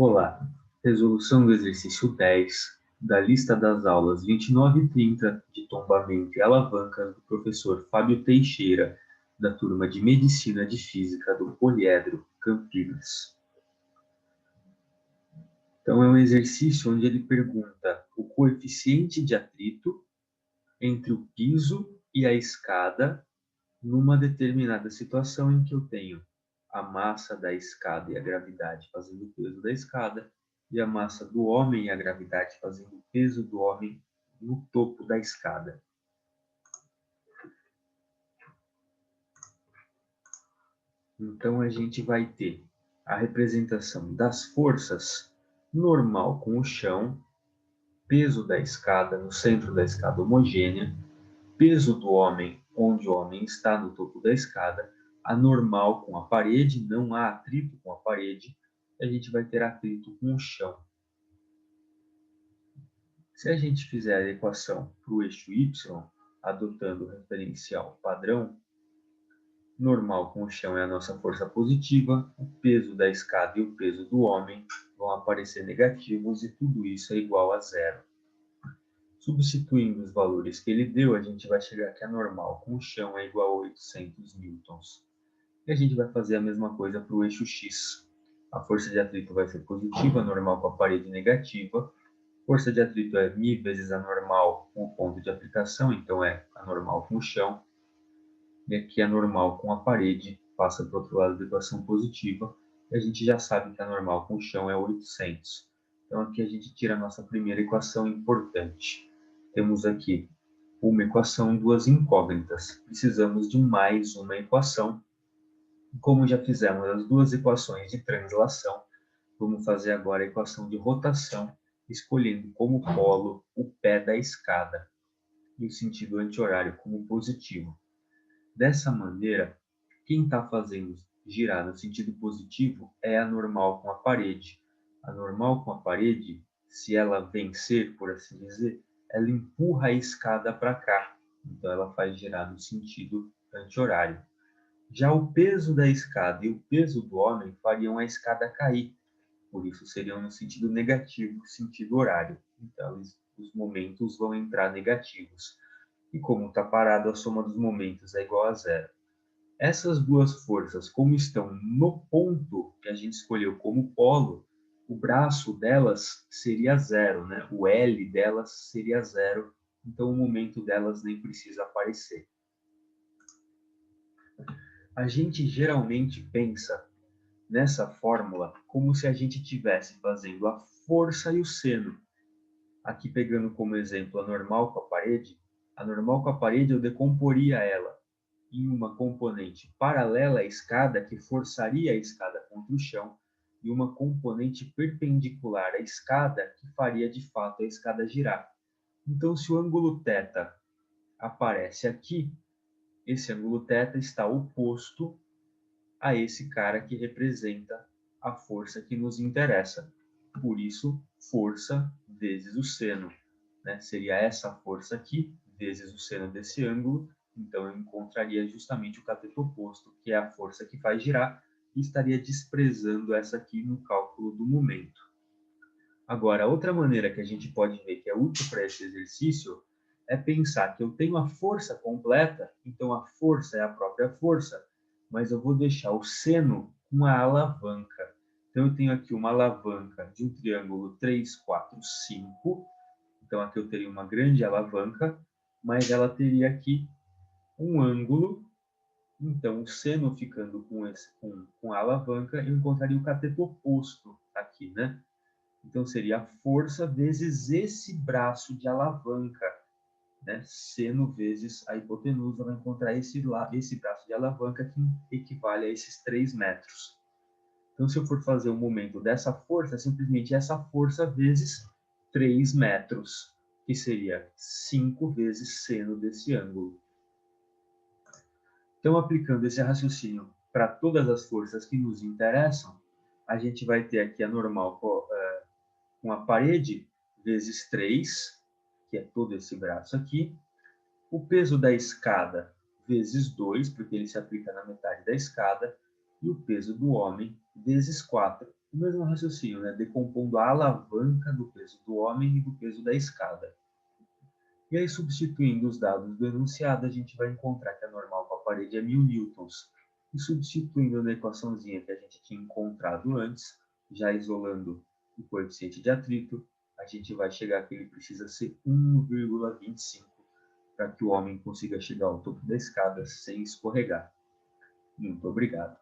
Olá, resolução do exercício 10 da lista das aulas 29 e 30 de tombamento e alavancas do professor Fábio Teixeira, da turma de Medicina de Física do Poliedro, Campinas. Então, é um exercício onde ele pergunta o coeficiente de atrito entre o piso e a escada numa determinada situação em que eu tenho a massa da escada e a gravidade fazendo o peso da escada, e a massa do homem e a gravidade fazendo o peso do homem no topo da escada. Então, a gente vai ter a representação das forças normal com o chão, peso da escada no centro da escada homogênea, peso do homem onde o homem está no topo da escada, a normal com a parede, não há atrito com a parede, a gente vai ter atrito com o chão. Se a gente fizer a equação para o eixo y, adotando o referencial padrão, normal com o chão é a nossa força positiva, o peso da escada e o peso do homem vão aparecer negativos e tudo isso é igual a zero. Substituindo os valores que ele deu, a gente vai chegar que a normal com o chão é igual a 800 newtons. E a gente vai fazer a mesma coisa para o eixo x. A força de atrito vai ser positiva, a normal com a parede negativa. Força de atrito é μ vezes a normal com o ponto de aplicação, então é a normal com o chão. E aqui a normal com a parede passa para o outro lado da equação positiva. E a gente já sabe que a normal com o chão é 800. Então aqui a gente tira a nossa primeira equação importante. Temos aqui uma equação e duas incógnitas. Precisamos de mais uma equação. Como já fizemos as duas equações de translação, vamos fazer agora a equação de rotação, escolhendo como polo o pé da escada e o sentido anti-horário como positivo. Dessa maneira, quem está fazendo girar no sentido positivo é a normal com a parede. A normal com a parede, se ela vencer, por assim dizer, ela empurra a escada para cá. Então, ela faz girar no sentido anti-horário. Já o peso da escada e o peso do homem fariam a escada cair. Por isso, seriam no sentido negativo, sentido horário. Então, os momentos vão entrar negativos. E como está parado, a soma dos momentos é igual a zero. Essas duas forças, como estão no ponto que a gente escolheu como polo, o braço delas seria zero, né? O L delas seria zero, então o momento delas nem precisa aparecer. A gente geralmente pensa nessa fórmula como se a gente estivesse fazendo a força e o seno. Aqui pegando como exemplo a normal com a parede eu decomporia ela em uma componente paralela à escada, que forçaria a escada contra o chão, e uma componente perpendicular à escada, que faria de fato a escada girar. Então, se o ângulo θ aparece aqui, esse ângulo θ está oposto a esse cara que representa a força que nos interessa. Por isso, força vezes o seno, né? Seria essa força aqui, vezes o seno desse ângulo. Então, eu encontraria justamente o cateto oposto, que é a força que faz girar, e estaria desprezando essa aqui no cálculo do momento. Agora, outra maneira que a gente pode ver que é útil para esse exercício é pensar que eu tenho a força completa, então a força é a própria força, mas eu vou deixar o seno com a alavanca. Então, eu tenho aqui uma alavanca de um triângulo 3, 4, 5. Então, aqui eu teria uma grande alavanca, mas ela teria aqui um ângulo. Então, o seno ficando com a alavanca, eu encontraria o cateto oposto aqui, né? Então, seria a força vezes esse braço de alavanca, né? Seno vezes a hipotenusa, vai encontrar esse braço de alavanca que equivale a esses 3 metros. Então, se eu for fazer o momento dessa força, é simplesmente essa força vezes 3 metros, que seria 5 vezes seno desse ângulo. Então, aplicando esse raciocínio para todas as forças que nos interessam, a gente vai ter aqui a normal com a parede vezes 3, que é todo esse braço aqui. O peso da escada vezes 2, porque ele se aplica na metade da escada. E o peso do homem vezes 4, O mesmo raciocínio, né? Decompondo a alavanca do peso do homem e do peso da escada. E aí, substituindo os dados do enunciado, a gente vai encontrar que a normal com a parede é 1000 newtons. E substituindo na equaçãozinha que a gente tinha encontrado antes, já isolando o coeficiente de atrito, a gente vai chegar que ele precisa ser 1,25 para que o homem consiga chegar ao topo da escada sem escorregar. Muito obrigado.